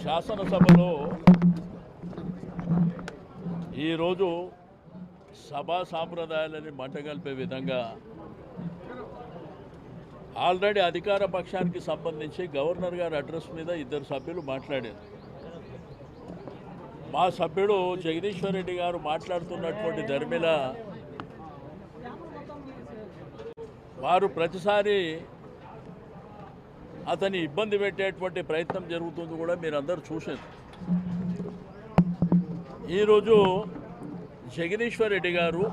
శాసనసభలో ఈరోజు సభా సాంప్రదాయాలని మంటగలిపే విధంగా ఆల్రెడీ అధికార పక్షానికి సంబంధించి గవర్నర్ గారి అడ్రస్ మీద ఇద్దరు సభ్యులు మాట్లాడారు. మా సభ్యుడు జగదీశ్వర్ రెడ్డి గారు మాట్లాడుతున్నటువంటి ధర్మిల వారు ప్రతిసారి అతని ఇబ్బంది పెట్టేటువంటి ప్రయత్నం జరుగుతుంది కూడా మీరందరూ చూశారు. ఈరోజు జగదీశ్వర్ రెడ్డి గారు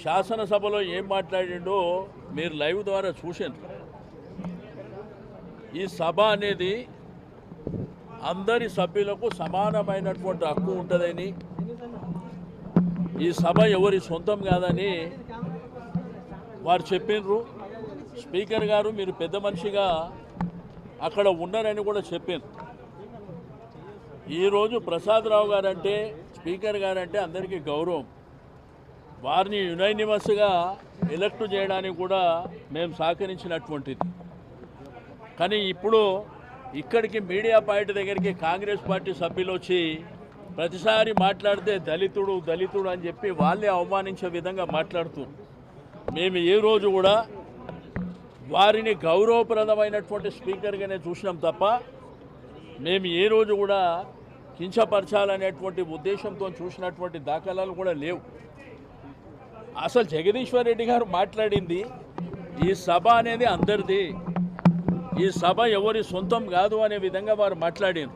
శాసనసభలో ఏం మాట్లాడిండో మీరు లైవ్ ద్వారా చూశారు. ఈ సభ అనేది అందరి సభ్యులకు సమానమైనటువంటి హక్కు ఉంటుందని, ఈ సభ ఎవరి సొంతం కాదని వారు చెప్పినారు. స్పీకర్ గారు మీరు పెద్ద మనిషిగా అక్కడ ఉన్నారని కూడా చెప్పారు. ఈరోజు ప్రసాదరావు గారంటే, స్పీకర్ గారంటే అందరికీ గౌరవం. వారిని యునైనిమస్గా ఎలక్ట్ చేయడానికి కూడా మేము సహకరించినటువంటిది. కానీ ఇప్పుడు ఇక్కడికి మీడియా పాయింట్ దగ్గరికి కాంగ్రెస్ పార్టీ సభ్యులు వచ్చి ప్రతిసారి మాట్లాడితే దళితుడు దళితుడు అని చెప్పి వాళ్ళే అవమానించే విధంగా మాట్లాడుతున్నారు. మేము ఏ రోజు కూడా వారిని గౌరవప్రదమైనటువంటి స్పీకర్గానే చూసినాం తప్ప మేము ఏ రోజు కూడా కించపరచాలనేటువంటి ఉద్దేశంతో చూసినటువంటి దాఖలాలు కూడా లేవు. అసలు జగదీశ్వర్ రెడ్డి గారు మాట్లాడింది ఈ సభ అనేది అందరిది, ఈ సభ ఎవరి సొంతం కాదు అనే విధంగా వారు మాట్లాడారు.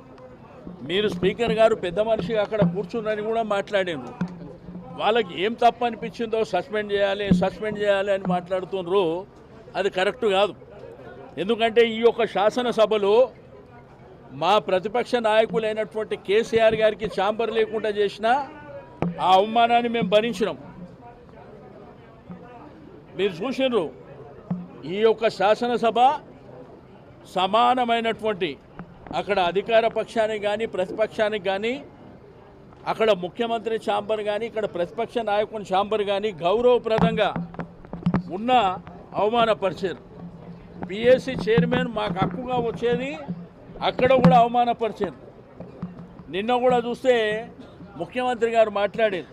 మీరు స్పీకర్ గారు పెద్ద మనిషిగా అక్కడ కూర్చున్నారని కూడా మాట్లాడారు. వాళ్ళకి ఏం తప్పు అనిపించిందో సస్పెండ్ చేయాలి అని మాట్లాడుతున్నారు. అది కరెక్ట్ కాదు. ఎందుకంటే ఈ యొక్క శాసనసభలో మా ప్రతిపక్ష నాయకులైనటువంటి కేసీఆర్ గారికి ఛాంబర్ లేకుండా చేసిన ఆ అవమానాన్ని మేము భరించినాం. మీరు చూసినారు ఈ యొక్క శాసనసభ సమానమైనటువంటి, అక్కడ అధికార పక్షానికి కానీ ప్రతిపక్షానికి కానీ, అక్కడ ముఖ్యమంత్రి ఛాంబర్ కానీ ఇక్కడ ప్రతిపక్ష నాయకుని ఛాంబర్ కానీ గౌరవప్రదంగా ఉన్న అవమానపరిచారు. పిఎస్సి చైర్మన్ మాకు హక్కుగా వచ్చేది అక్కడ కూడా అవమానపరిచారు. నిన్న కూడా చూస్తే ముఖ్యమంత్రి గారు మాట్లాడేది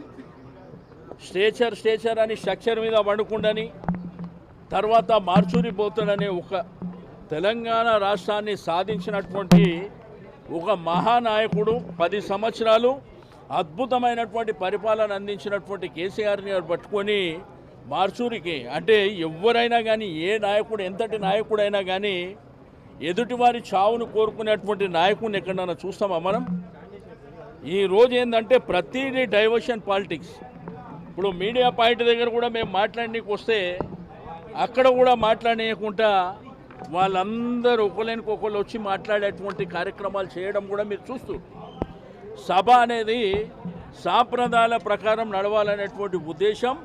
స్ట్రేచర్ అని స్ట్రక్చర్ మీద వండుకుండని, తర్వాత మార్చూరి పోతాడని ఒక తెలంగాణ రాష్ట్రాన్ని సాధించినటువంటి ఒక మహానాయకుడు, 10 సంవత్సరాలు అద్భుతమైనటువంటి పరిపాలన అందించినటువంటి కేసీఆర్ని పట్టుకొని మార్చూరికి, అంటే ఎవరైనా కానీ ఏ నాయకుడు ఎంతటి నాయకుడైనా కానీ ఎదుటివారి చావును కోరుకునేటువంటి నాయకుడిని ఎక్కడన్నా చూస్తామా మనం? ఈరోజు ఏంటంటే ప్రతిదీ డైవర్షన్ పాలిటిక్స్. ఇప్పుడు మీడియా పాయింట్ దగ్గర కూడా మేము మాట్లాడడానికి వస్తే అక్కడ కూడా మాట్లాడనీయకుండా వాళ్ళందరూ ఒకళ్ళని వచ్చి మాట్లాడేటువంటి కార్యక్రమాలు చేయడం కూడా మీరు చూస్తూ, సభ అనేది సాంప్రదాయాల ప్రకారం నడవాలనేటువంటి ఉద్దేశం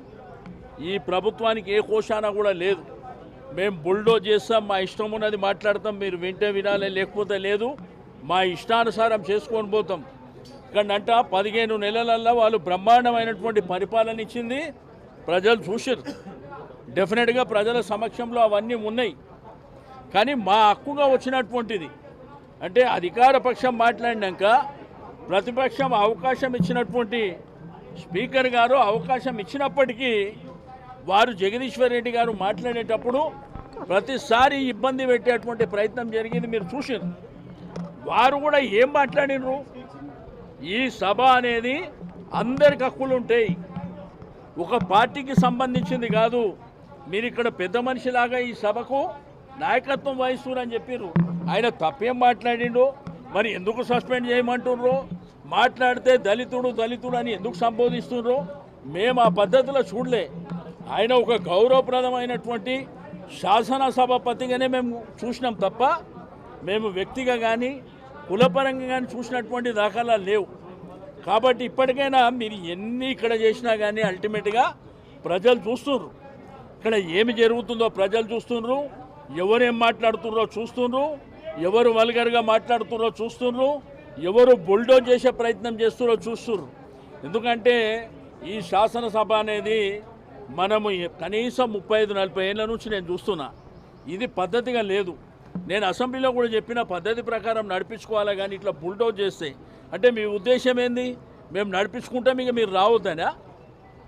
ఈ ప్రభుత్వానికి ఏ కోశాన కూడా లేదు. మేము బుల్డోజ్ చేస్తాం, మా ఇష్టం ఉన్నది మాట్లాడతాం, మీరు వింటే వినాలి లేకపోతే లేదు, మా ఇష్టానుసారం చేసుకొని పోతాం. ఇక్కడంట 15 నెలలల్లో వాళ్ళు బ్రహ్మాండమైనటువంటి పరిపాలన ఇచ్చింది, ప్రజలు చూసారు. డెఫినెట్గా ప్రజల సమక్షంలో అవన్నీ ఉన్నాయి. కానీ మా హక్కుగా వచ్చినటువంటిది అంటే అధికార పక్షం మాట్లాడినాక ప్రతిపక్షం అవకాశం ఇచ్చినటువంటి స్పీకర్ గారు అవకాశం ఇచ్చినప్పటికీ వారు జగదీశ్వర్ రెడ్డి గారు మాట్లాడేటప్పుడు ప్రతిసారి ఇబ్బంది పెట్టేటువంటి ప్రయత్నం జరిగింది, మీరు చూసారు. వారు కూడా ఏం మాట్లాడినరు? ఈ సభ అనేది అందరికి హక్కులు ఉంటాయి, ఒక పార్టీకి సంబంధించింది కాదు, మీరు ఇక్కడ పెద్ద మనిషిలాగా ఈ సభకు నాయకత్వం వహిస్తున్నారని చెప్పారు. ఆయన తప్పేం మాట్లాడిండో మరి ఎందుకు సస్పెండ్ చేయమంటుర్రో, మాట్లాడితే దళితుడు అని ఎందుకు సంబోధిస్తున్నారో మేము ఆ పద్ధతిలో చూడలే. ఆయన ఒక గౌరవప్రదమైనటువంటి శాసనసభాపతిగానే మేము చూసినాం తప్ప మేము వ్యక్తిగా కానీ కులపరంగా కానీ చూసినటువంటి దాఖలాలు లేవు. కాబట్టి ఇప్పటికైనా మీరు ఎన్ని ఇక్కడ చేసినా కానీ అల్టిమేట్గా ప్రజలు చూస్తున్నారు. ఇక్కడ ఏమి జరుగుతుందో ప్రజలు చూస్తున్నారు, ఎవరేం మాట్లాడుతున్నారో చూస్తున్నారు, ఎవరు వల్గర్గా మాట్లాడుతున్నారో చూస్తున్నారు, ఎవరు బుల్డోజ్ చేసే ప్రయత్నం చేస్తున్నారో చూస్తున్నారు. ఎందుకంటే ఈ శాసనసభ అనేది మనము కనీసం 35-40 ఏళ్ళ నుంచి నేను చూస్తున్నా, ఇది పద్ధతిగా లేదు. నేను అసెంబ్లీలో కూడా చెప్పిన పద్ధతి ప్రకారం నడిపించుకోవాలా, కానీ ఇట్లా బుల్డోజ్ చేస్తే అంటే మీ ఉద్దేశం ఏంది? మేము నడిపించుకుంటాం ఇక మీరు రావద్దనా?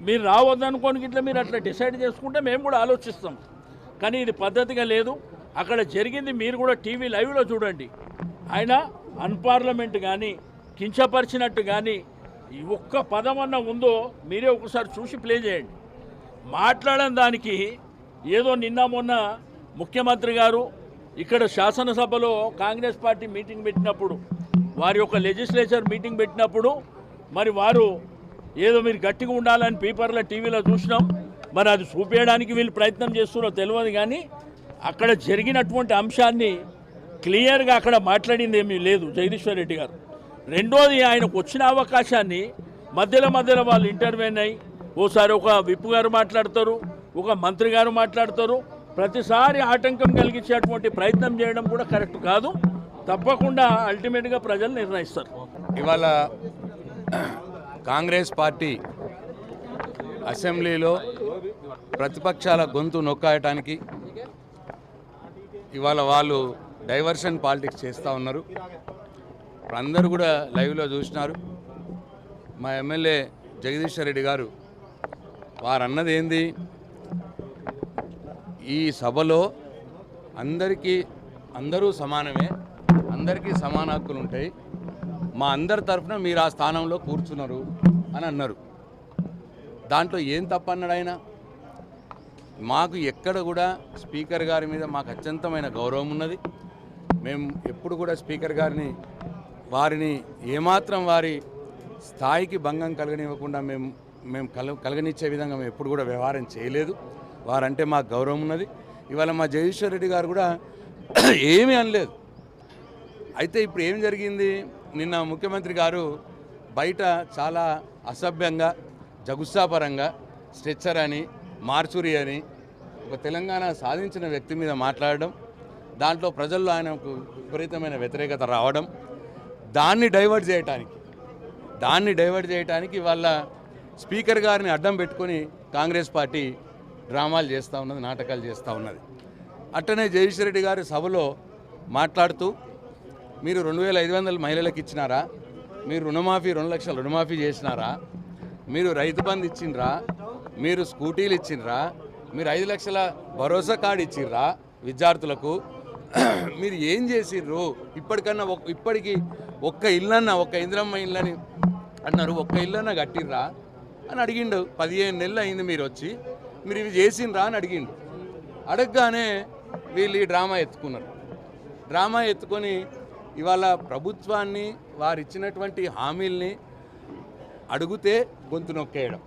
మీరు రావద్దనుకోని ఇట్లా మీరు అట్లా డిసైడ్ చేసుకుంటే మేము కూడా ఆలోచిస్తాం. కానీ ఇది పద్ధతిగా లేదు. అక్కడ జరిగింది మీరు కూడా టీవీ లైవ్లో చూడండి. ఆయన అన్పార్లమెంట్ కానీ కించపరిచినట్టు కానీ ఈ ఒక్క పదం అన్న ఉందో మీరే ఒకసారి చూసి ప్లే చేయండి. మాట్లాడని దానికి ఏదో నిన్న మొన్న ముఖ్యమంత్రి గారు ఇక్కడ శాసనసభలో కాంగ్రెస్ పార్టీ మీటింగ్ పెట్టినప్పుడు, వారి యొక్క లెజిస్లేచర్ మీటింగ్ పెట్టినప్పుడు మరి వారు ఏదో మీరు గట్టిగా ఉండాలని పేపర్లో టీవీలో చూసినాం. మరి అది చూపించడానికి వీళ్ళు ప్రయత్నం చేస్తున్నారో తెలియదు, కానీ అక్కడ జరిగినటువంటి అంశాన్ని క్లియర్గా అక్కడ మాట్లాడింది ఏమీ లేదు జగదీశ్వర్ రెడ్డి గారు. రెండోది, ఆయనకు వచ్చిన అవకాశాన్ని మధ్యలో వాళ్ళు ఇంటర్వ్యూన్ అయ్యి ఓసారి ఒక విప్ గారు మాట్లాడతారు, ఒక మంత్రి గారు మాట్లాడతారు. ప్రతిసారి ఆటంకం కలిగించేటువంటి ప్రయత్నం చేయడం కూడా కరెక్ట్ కాదు. తప్పకుండా అల్టిమేట్గా ప్రజలు నిర్ణయిస్తారు. ఇవాళ కాంగ్రెస్ పార్టీ అసెంబ్లీలో ప్రతిపక్షాల గొంతు నొక్కాయటానికి ఇవాళ వాళ్ళు డైవర్షన్ పాలిటిక్స్ చేస్తూ ఉన్నారు. అందరూ కూడా లైవ్లో చూసినారు. మా ఎమ్మెల్యే జగదీశ్వర్ రెడ్డి గారు వారు అన్నది ఏంది, ఈ సభలో అందరూ సమానమే, అందరికీ సమాన హక్కులు ఉంటాయి, మా అందరి తరఫున మీరు ఆ స్థానంలో కూర్చున్నారు అని అన్నారు. దాంట్లో ఏం తప్పన్నాడు ఆయన? మాకు ఎక్కడ కూడా స్పీకర్ గారి మీద మాకు అత్యంతమైన గౌరవం ఉన్నది. మేము ఎప్పుడు కూడా స్పీకర్ గారిని వారిని ఏమాత్రం వారి స్థాయికి భంగం కలగనివ్వకుండా మేము కలగనిచ్చే విధంగా మేము ఎప్పుడు కూడా వ్యవహారం చేయలేదు. వారంటే మాకు గౌరవం ఉన్నది. ఇవాళ మా జగదీశ్వర్ రెడ్డి గారు కూడా ఏమీ అనలేదు. అయితే ఇప్పుడు ఏం జరిగింది, నిన్న ముఖ్యమంత్రి గారు బయట చాలా అసభ్యంగా జగుత్సాపరంగా స్ట్రెచ్చర్ అని మార్చురి అని ఒక తెలంగాణ సాధించిన వ్యక్తి మీద మాట్లాడడం, దాంట్లో ప్రజల్లో ఆయనకు విపరీతమైన వ్యతిరేకత రావడం, దాన్ని డైవర్ట్ చేయడానికి వాళ్ళ స్పీకర్ గారిని అడ్డం పెట్టుకొని కాంగ్రెస్ పార్టీ డ్రామాలు చేస్తూ ఉన్నది, నాటకాలు చేస్తూ ఉన్నది. అట్టనే జగదీశ్వర్ రెడ్డి గారు సభలో మాట్లాడుతూ, మీరు 2500 మహిళలకు ఇచ్చినారా, మీరు రుణమాఫీ 2 లక్షల రుణమాఫీ చేసినారా, మీరు రైతు బంధు ఇచ్చిండ్రా, మీరు స్కూటీలు ఇచ్చిండ్రా, మీరు 5 లక్షల భరోసా కార్డు ఇచ్చిర్రా విద్యార్థులకు, మీరు ఏం చేసిర్రు, ఇప్పటికి ఒక్క ఇల్లన్న, ఒక్క ఇందిరమ్మ ఇల్లని అన్నారు, ఒక్క ఇల్లన్న కట్టిర్రా అని అడిగిండు. 15 నెలలు అయింది మీరు వచ్చి, మీరు ఇవి చేసిండ్రా అని అడిగిండు. అడగగానే వీళ్ళు ఈ డ్రామా ఎత్తుకొని ఇవాళ ప్రభుత్వాన్ని వారు ఇచ్చినటువంటి హామీల్ని అడిగితే గొంతు నొక్కేయడం,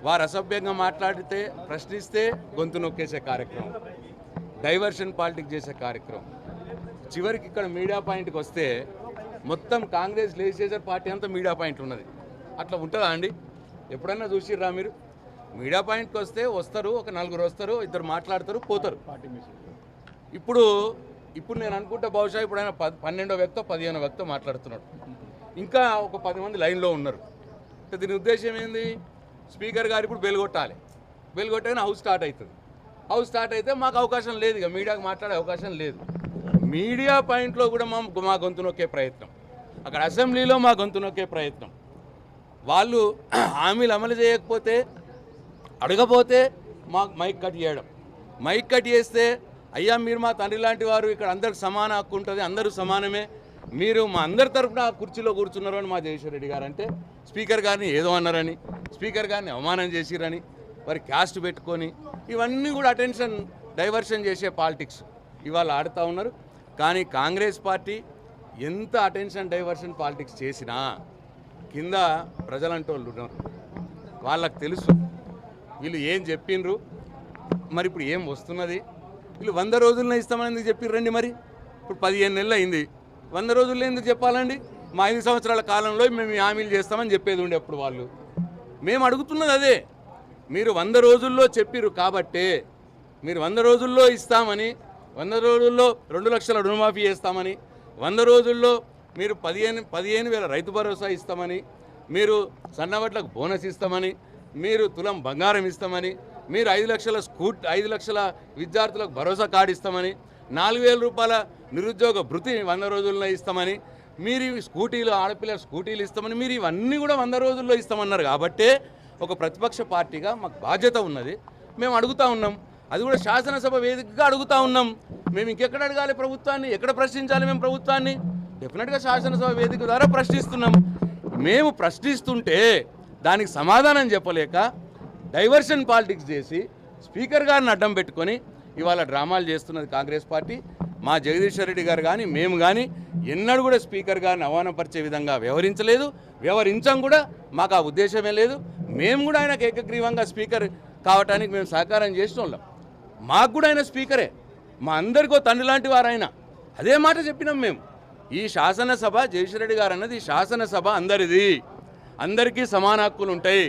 వారు అసభ్యంగా మాట్లాడితే ప్రశ్నిస్తే గొంతు నొక్కేసే కార్యక్రమం, డైవర్షన్ పాలిటిక్స్ చేసే కార్యక్రమం. చివరికి ఇక్కడ మీడియా పాయింట్కి వస్తే మొత్తం కాంగ్రెస్ లెజిస్లేచర్ పార్టీ అంతా మీడియా పాయింట్ ఉన్నది. అట్లా ఉంటుందా అండి? ఎప్పుడన్నా చూసిర్రా మీరు? మీడియా పాయింట్కి వస్తారు, ఒక 4 వస్తారు, 2 మాట్లాడతారు, పోతారు. ఇప్పుడు నేను అనుకుంటా బహుశా ఇప్పుడు ఆయన 12వ వ్యక్తో 15వ వ్యక్తో మాట్లాడుతున్నాడు. ఇంకా ఒక 10 మంది లైన్లో ఉన్నారు. దీని ఉద్దేశం ఏంది? స్పీకర్ గారు ఇప్పుడు బెల్ కొట్టగానే హౌస్ స్టార్ట్ అయితే మాకు అవకాశం లేదు, ఇక మీడియాకు మాట్లాడే అవకాశం లేదు. మీడియా పాయింట్లో కూడా మా గొంతు నొక్కే ప్రయత్నం, అక్కడ అసెంబ్లీలో మా గొంతు నొక్కే ప్రయత్నం. వాళ్ళు హామీలు అమలు చేయకపోతే, అడగపోతే మాకు మైక్ కట్ చేస్తే, అయ్యా మీరు మా తండ్రి లాంటి వారు, ఇక్కడ అందరికి సమాన హక్కు ఉంటుంది, అందరూ సమానమే, మీరు మా అందరి తరఫున ఆ కుర్చీలో కూర్చున్నారు అని మా జగదీశ్వర్ రెడ్డి గారు అంటే, స్పీకర్ గారిని ఏదో అన్నారని, స్పీకర్ గారిని అవమానం చేసిరని, వారి క్యాస్ట్ పెట్టుకొని ఇవన్నీ కూడా డైవర్షన్ చేసే పాలిటిక్స్ ఇవాళ ఆడుతూ ఉన్నారు. కానీ కాంగ్రెస్ పార్టీ ఎంత అటెన్షన్ డైవర్షన్ పాలిటిక్స్ చేసినా కింద ప్రజలంటూ వాళ్ళు ఉన్నారు, వాళ్ళకు తెలుసు వీళ్ళు ఏం చెప్పిండ్రు, మరి ఇప్పుడు ఏం వస్తున్నది. వీళ్ళు 100 రోజుల్లో ఇస్తామని ఎందుకు చెప్పిర్రండి? మరి ఇప్పుడు 15 నెలలు అయింది, 100 రోజుల్లో ఎందుకు చెప్పాలండి? మా 5 సంవత్సరాల కాలంలో మేము ఈ హామీలు చేస్తామని చెప్పేది ఉండే అప్పుడు వాళ్ళు. మేము అడుగుతున్నది అదే, మీరు 100 రోజుల్లో చెప్పిర్రు కాబట్టే, మీరు 100 రోజుల్లో ఇస్తామని, 100 రోజుల్లో 2 లక్షల రుణమాఫీ చేస్తామని, 100 రోజుల్లో మీరు 15,000 రైతు భరోసా ఇస్తామని, మీరు సన్నవడ్లకు బోనస్ ఇస్తామని, మీరు తులం బంగారం ఇస్తామని, మీరు 5 లక్షల విద్యార్థులకు భరోసా కార్డు ఇస్తామని, 4,000 రూపాయల నిరుద్యోగ భృతి 100 రోజుల్లో ఇస్తామని, మీరు ఇవి స్కూటీలు, ఆడపిల్లల స్కూటీలు ఇస్తామని, మీరు ఇవన్నీ కూడా 100 రోజుల్లో ఇస్తామన్నారు. కాబట్టే ఒక ప్రతిపక్ష పార్టీగా మాకు బాధ్యత ఉన్నది. మేము అడుగుతూ ఉన్నాం, అది కూడా శాసనసభ వేదికగా అడుగుతూ ఉన్నాం. మేము ఇంకెక్కడ అడగాలి ప్రభుత్వాన్ని, ఎక్కడ ప్రశ్నించాలి మేము ప్రభుత్వాన్ని? డెఫినెట్గా శాసనసభ వేదిక ద్వారా ప్రశ్నిస్తున్నాం. మేము ప్రశ్నిస్తుంటే దానికి సమాధానం చెప్పలేక డైవర్షన్ పాలిటిక్స్ చేసి స్పీకర్ గారిని అడ్డం పెట్టుకొని ఇవాళ డ్రామాలు చేస్తున్నది కాంగ్రెస్ పార్టీ. మా జగదీశ్వర్ రెడ్డి గారు కానీ మేము కానీ ఎన్నడూ కూడా స్పీకర్ గారిని అవమానపరిచే విధంగా వ్యవహరించలేదు, వ్యవహరించం కూడా. మాకు ఆ ఉద్దేశమే లేదు. మేము కూడా ఆయనకు ఏకగ్రీవంగా స్పీకర్ కావటానికి మేము సహకారం చేసిన వాళ్ళం. మాకు కూడా ఆయన స్పీకరే, మా అందరికో తండ్రి లాంటి వారు ఆయన. అదే మాట చెప్పినాం మేము. ఈ శాసనసభ, జగదీశ్వర్ రెడ్డి గారు అన్నది శాసనసభ అందరిది, అందరికీ సమాన హక్కులు ఉంటాయి,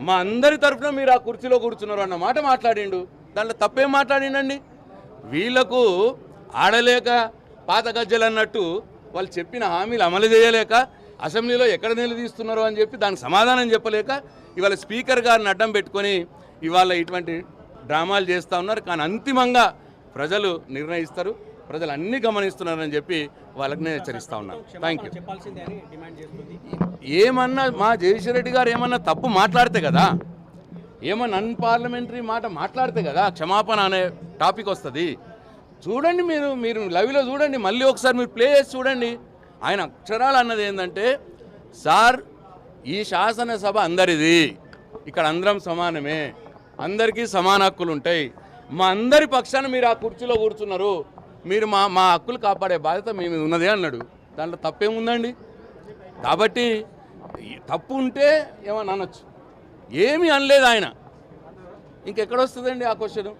మా అందరి తరఫున మీరు ఆ కుర్చీలో కూర్చున్నారు అన్న మాట మాట్లాడిండు. దాంట్లో తప్పేం మాట్లాడిండండి? వీళ్లకు ఆడలేక పాత గజ్జలు అన్నట్టు వాళ్ళు చెప్పిన హామీలు అమలు చేయలేక అసెంబ్లీలో ఎక్కడ నిలదీస్తున్నారో అని చెప్పి దానికి సమాధానం చెప్పలేక ఇవాళ స్పీకర్ గారిని అడ్డం పెట్టుకొని ఇవాళ ఇటువంటి డ్రామాలు చేస్తూ ఉన్నారు. కానీ అంతిమంగా ప్రజలు నిర్ణయిస్తారు, ప్రజలు అన్నీ గమనిస్తున్నారని చెప్పి వాళ్ళకి నేను హెచ్చరిస్తూ ఉన్నాను. Thank you. ఏమన్నా మా జగదీశ్వర్ రెడ్డి గారు ఏమన్నా తప్పు మాట్లాడితే కదా, ఏమన్నా అన్పార్లమెంటరీ మాట మాట్లాడితే కదా క్షమాపణ అనే టాపిక్ వస్తుంది. చూడండి, మీరు లైవ్లో చూడండి, మళ్ళీ ఒకసారి మీరు ప్లే చేసి చూడండి. ఆయన అక్షరాలు అన్నది ఏంటంటే, సార్ ఈ శాసనసభ అందరిది, ఇక్కడ అందరం సమానమే, అందరికీ సమాన హక్కులు ఉంటాయి, మా అందరి పక్షాన మీరు ఆ కుర్చీలో కూర్చున్నారు, మీరు మా హక్కులు కాపాడే బాధ్యత మేము ఉన్నదే అన్నాడు. దాంట్లో తప్పేముందండి? కాబట్టి తప్పు ఉంటే ఏమన్నా అనొచ్చు, ఏమీ అనలేదు ఆయన. ఇంకెక్కడ వస్తుందండి ఆ క్వశ్చన్?